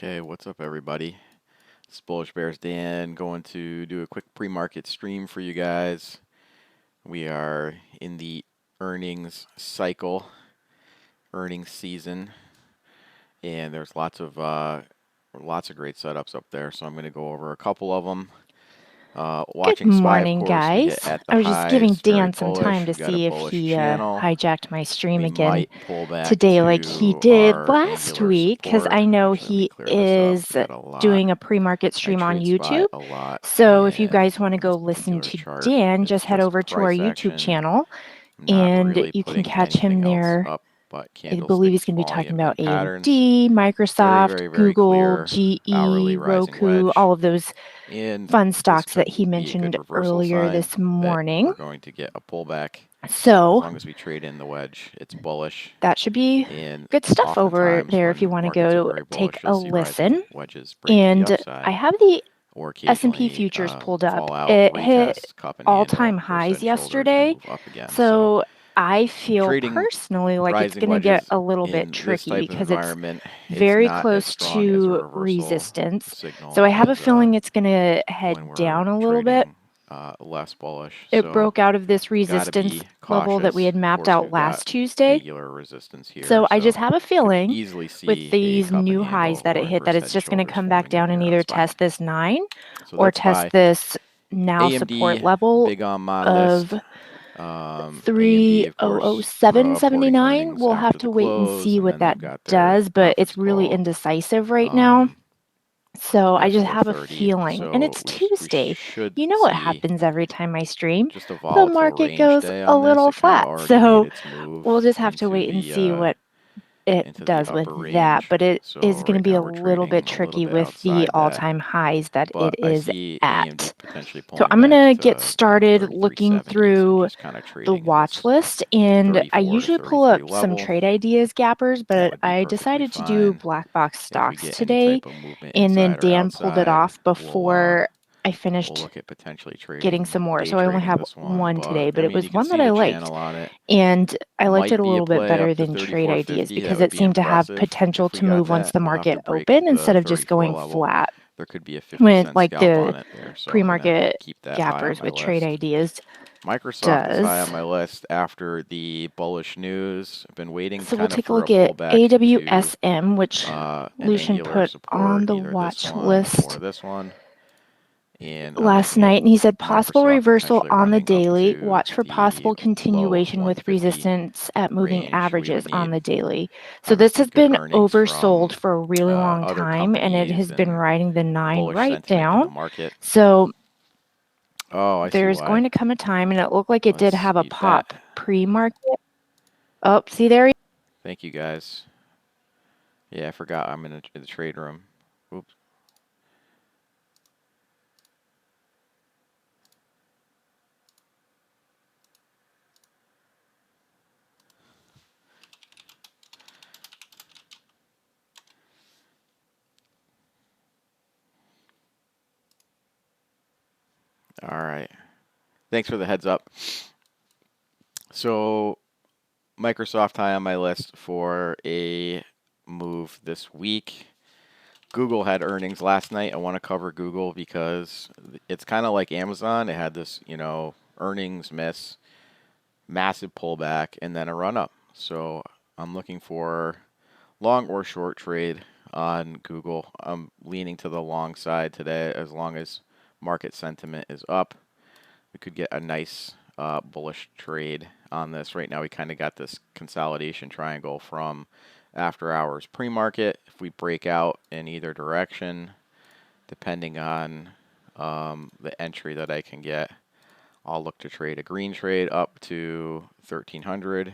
Okay, what's up everybody? It's Bullish Bears Dan going to do a quick pre-market stream for you guys. We are in the earnings cycle, earnings season, and there's lots of great setups up there, so I'm going to go over a couple of them. Watching Good SPY, of morning, course, we hit guys. at the I was just giving highs, very Dan some bullish. time to We've got a see if bullish he channel. hijacked my stream We again might pull back today like to he did our last angular week, because support. I know Actually, let me he clear this up. is We got a lot. doing a pre-market I stream on trade SPY YouTube. a lot, So if you and guys want to on this go listen particular to chart, Dan, it's just head just over to our price YouTube action. channel I'm not and really you can putting catch him anything else there. up but I believe he's candlesticks, going to be talking volume, about and patterns. AMD, Very, Microsoft, very Google, clear hourly GE, rising Roku, wedge. all of those And fun this stocks that could he be a good mentioned reversal earlier sign this that morning. we're going to get a pullback. As So long as we trade in the wedge, it's bullish. that should be And good stuff over oftentimes there if you when want to markets are go very take bullish, a you'll see rising listen. wedges break to the And upside, I have the or S&P occasionally futures pulled up. fall out, It hit retest cup and handle, all-time first highs head shoulders, then yesterday. move up again. So I feel Trading personally like it's rising going to get wedges a little bit in this tricky type of because it's environment, very not as close strong as a to reversal resistance. signal So I have a as feeling it's going to head when we're down a little bit. trading less bullish. It So broke out of this gotta resistance be level that we cautious. had Of mapped course, out we've got last Tuesday. angular resistance here, So I just so have a could feeling easily with see a these cup and new highs handle that it or hit that first it's head just going to shoulders come back forming in down and here on either SPY. test this 9 So or that's test SPY. this now support AMD, level big on my of list. AMD, of course, reporting 307.79. earnings We'll have after to the wait and close, see and what then that they've got their does, but conference it's really call indecisive right now. So I at just have a 4:30. feeling, and So it's we Tuesday. should You know what see happens every time I stream? just a The volatile market range goes day a on this. little It kind of flat. already made So its move we'll just have to into wait and see what it the does with upper that, range. but it So is going to right be now a we're little trading bit a little tricky bit with the outside that, all-time highs that but it I is see AMD at. potentially So pulling I'm back going to get to around started looking 33.70. So through just kind of the trading in watch this list, and I 34 to usually pull 33 up some level. trade ideas gappers, That but would be I perfectly decided to do fine. black box If we stocks get any today, type of movement and then inside or Dan pulled it outside, off before I we'll finished look at potentially getting trading, some more. day So I only trading have this one. one But today, I but it mean, you was can one that see I the liked. channel on it. And I liked Might it a be a little bit play better up to than trade ideas 34.50. That because would it be seemed to have impressive potential if we to got move once that. the We'll have to market break opened the instead of just 34 going level. flat. There could be a When 50-cent like scalp the on it there, so I'm gonna pre-market keep that high on gappers my with trade list. ideas Microsoft is high does. on my list after the bullish news. I've been waiting So we'll kind of take a for a look at pullback to AWSM, which an Lucian angular put on support, the either this watch one or list this one. And I'm last looking at night, and he said possible Microsoft reversal potentially on the running up daily. to Watch for the possible low continuation with 150 resistance at moving range. We averages would on need the daily. So this obviously has good been earnings oversold from for a really long other time, and it companies has been and riding the 9 bullish right sentiment in down. the market. So Oh, I see there's why. going to come a time, and it looked like it did Let's have a mute that. pop pre-market. Oh, see there? Thank you guys. Yeah, I forgot I'm in the trade room. Oops. All right. Thanks for the heads up. So Microsoft high on my list for a move this week. Google had earnings last night. I want to cover Google because it's kind of like Amazon. It had this, earnings miss, massive pullback, and then a run up. So I'm looking for long or short trade on Google. I'm leaning to the long side today as long as market sentiment is up. We could get a nice bullish trade on this. Right now we kind of got this consolidation triangle from after hours pre-market. If we break out in either direction, depending on the entry that I can get, I'll look to trade a green trade up to 1300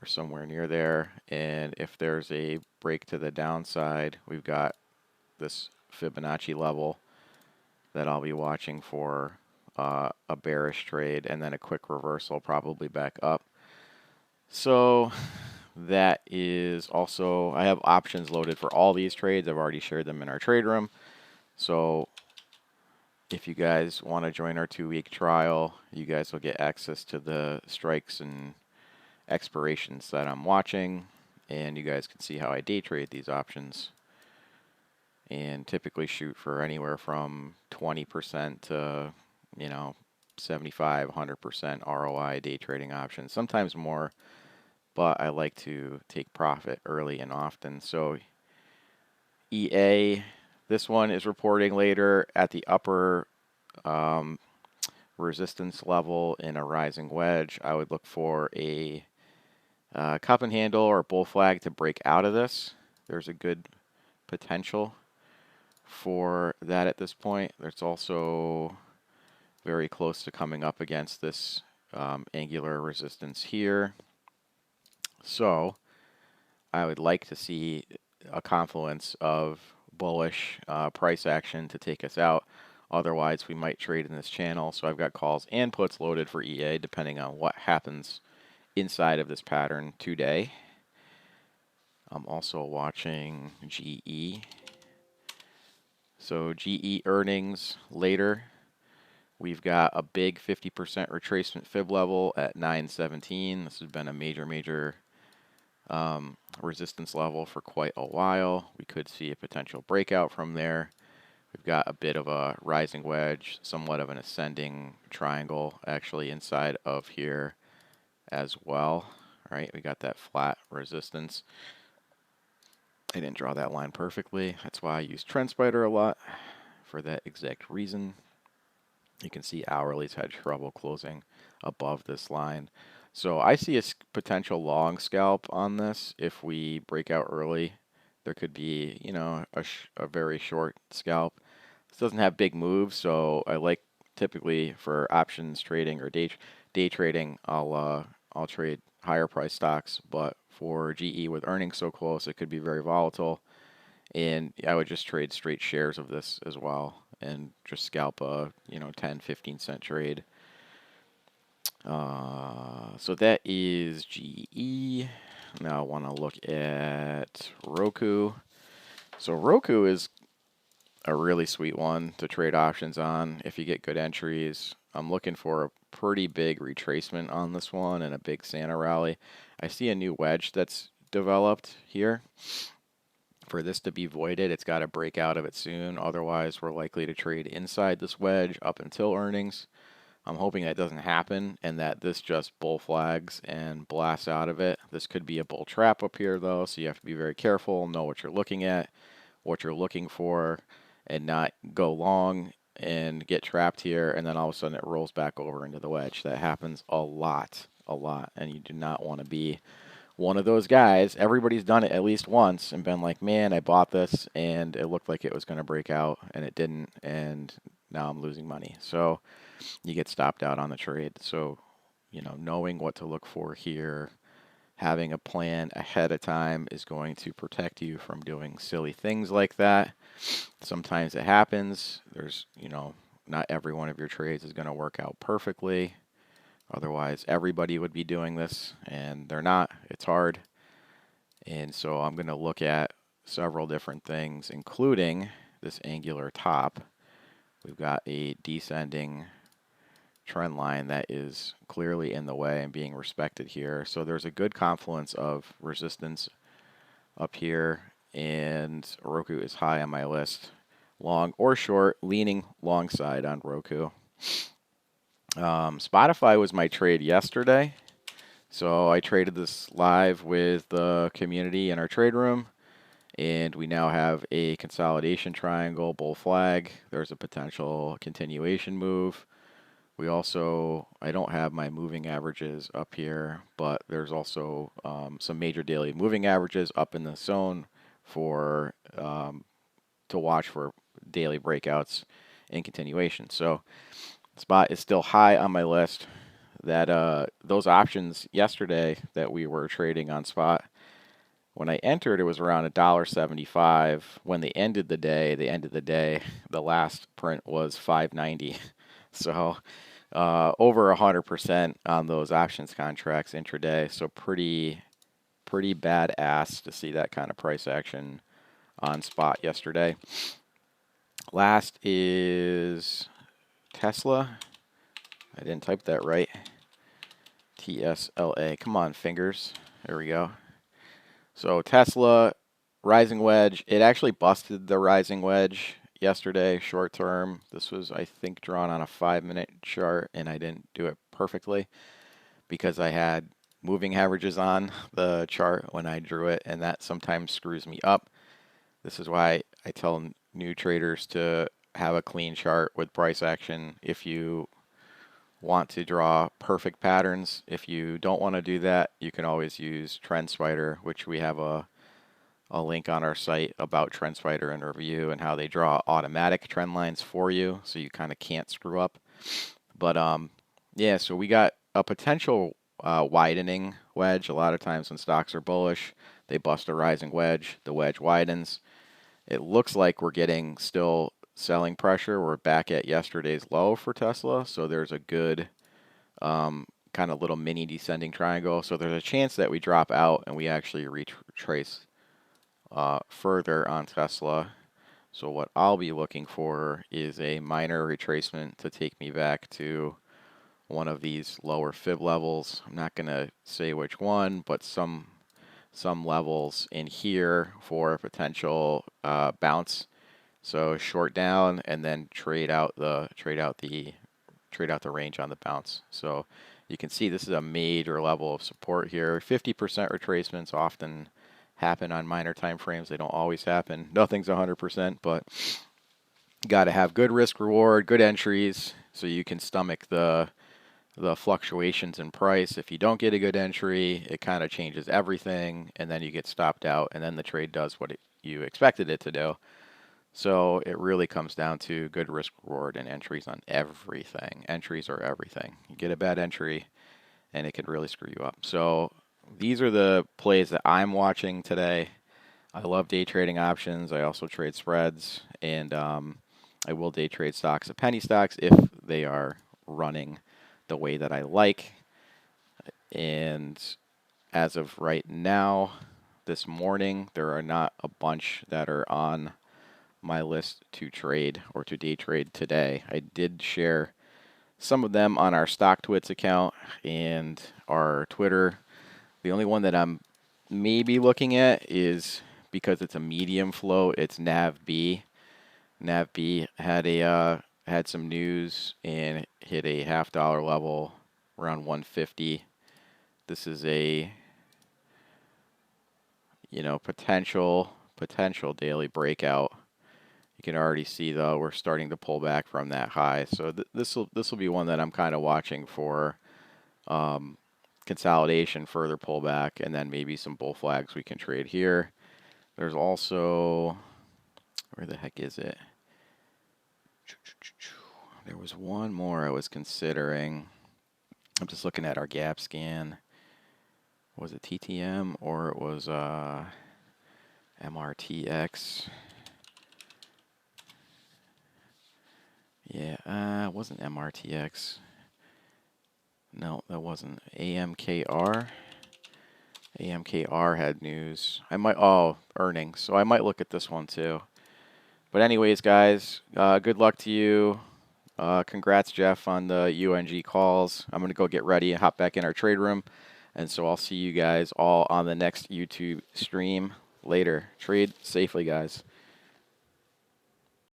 or somewhere near there. And if there's a break to the downside, we've got this Fibonacci level that I'll be watching for a bearish trade, and then a quick reversal probably back up. So that is also, I have options loaded for all these trades. I've already shared them in our trade room. So if you guys want to join our 2-week trial, you guys will get access to the strikes and expirations that I'm watching, and you guys can see how I day trade these options. and typically shoot for anywhere from 20% to, 75, 100% ROI day trading options, sometimes more, but I like to take profit early and often. So EA, this one is reporting later at the upper resistance level in a rising wedge. I would look for a cup and handle or bull flag to break out of this. There's a good potential for that at this point. There's also very close to coming up against this angular resistance here. So I would like to see a confluence of bullish price action to take us out. Otherwise, we might trade in this channel. So I've got calls and puts loaded for EA depending on what happens inside of this pattern today. I'm also watching GE. So GE earnings later. We've got a big 50% retracement fib level at 917. This has been a major resistance level for quite a while. We could see a potential breakout from there. We've got a bit of a rising wedge, somewhat of an ascending triangle actually inside of here as well. Right, we got that flat resistance. I didn't draw that line perfectly. That's why I use TrendSpider a lot for that exact reason. You can see hourly's had trouble closing above this line. So I see a potential long scalp on this. If we break out early, there could be, a very short scalp. This doesn't have big moves, so I like typically for options trading or day trading, I'll trade higher price stocks. But for GE with earnings so close, it could be very volatile. And I would just trade straight shares of this as well and just scalp a 10, 15 cent trade. So that is GE. Now I want to look at ROKU. So ROKU is a really sweet one to trade options on if you get good entries. I'm looking for a pretty big retracement on this one and a big Santa rally. I see a new wedge that's developed here. For this to be voided, it's got to break out of it soon. Otherwise, we're likely to trade inside this wedge up until earnings. I'm hoping that doesn't happen and that this just bull flags and blasts out of it. This could be a bull trap up here, though, so you have to be very careful, know what you're looking at, what you're looking for, and not go long and get trapped here, and then all of a sudden it rolls back over into the wedge. That happens a lot, and you do not want to be one of those guys. Everybody's done it at least once and been like, man, I bought this and it looked like it was going to break out and it didn't, and now I'm losing money. So you get stopped out on the trade. So, knowing what to look for here, having a plan ahead of time is going to protect you from doing silly things like that. Sometimes it happens. There's, not every one of your trades is going to work out perfectly. Otherwise, everybody would be doing this, and they're not. It's hard. And so I'm going to look at several different things, including this angular top. We've got a descending trend line that is clearly in the way and being respected here. So there's a good confluence of resistance up here, and ROKU is high on my list. Long or short, leaning long side on ROKU. Spotify was my trade yesterday. So I traded this live with the community in our trade room, and we now have a consolidation triangle, bull flag. There's a potential continuation move. We also, I don't have my moving averages up here, but there's also some major daily moving averages up in the zone for to watch for daily breakouts and continuation. So spot is still high on my list. That those options yesterday that we were trading on spot, when I entered, it was around $1.75. When they ended the day, the last print was $5.90. So over 100% on those options contracts intraday. So pretty badass to see that kind of price action on spot yesterday. Last is Tesla. I didn't type that right. TSLA. Come on, fingers. There we go. So Tesla rising wedge. It actually busted the rising wedge yesterday, short term. This was, I think, drawn on a 5-minute chart, and I didn't do it perfectly because I had moving averages on the chart when I drew it, and that sometimes screws me up. This is why I tell new traders to have a clean chart with price action if you want to draw perfect patterns. If you don't want to do that, you can always use TrendSpider, which we have a link on our site about TrendSpider and review and how they draw automatic trend lines for you, so you kind of can't screw up. But yeah, so we got a potential widening wedge. A lot of times when stocks are bullish, they bust a rising wedge. The wedge widens. It looks like we're getting still selling pressure. We're back at yesterday's low for Tesla, so there's a good kind of little mini descending triangle. So there's a chance that we drop out and we actually retrace further on Tesla. So what I'll be looking for is a minor retracement to take me back to one of these lower fib levels. I'm not going to say which one, but some levels in here for a potential bounce. So short down and then trade out the range on the bounce. So you can see this is a major level of support here. 50% retracements often happen on minor time frames. They don't always happen. Nothing's 100%, but got to have good risk reward, good entries, so you can stomach the fluctuations in price. If you don't get a good entry, it kind of changes everything, and then you get stopped out, and then the trade does what you expected it to do. So it really comes down to good risk reward and entries on everything. Entries are everything. You get a bad entry, and it can really screw you up. So these are the plays that I'm watching today. I love day trading options. I also trade spreads, and I will day trade stocks at penny stocks if they are running the way that I like. And as of right now, this morning, there are not a bunch that are on my list to trade or to day trade today. I did share some of them on our StockTwits account and our Twitter. The only one that I'm maybe looking at is, because it's a medium flow, it's NAVB. NAVB had some news and hit a $0.50 level around 150. This is a potential daily breakout. You can already see though we're starting to pull back from that high. So this will be one that I'm kind of watching for consolidation, further pullback, and then maybe some bull flags we can trade here. There's also, where the heck is it? There was one more I was considering. I'm just looking at our gap scan. Was it TTM or it was MRTX? Yeah, it wasn't MRTX. No, that wasn't. AMKR. AMKR had news. Earnings. So I might look at this one too. But anyways, guys, good luck to you. Congrats, Jeff, on the UNG calls. I'm going to go get ready and hop back in our trade room. And so I'll see you guys all on the next YouTube stream later. Trade safely, guys.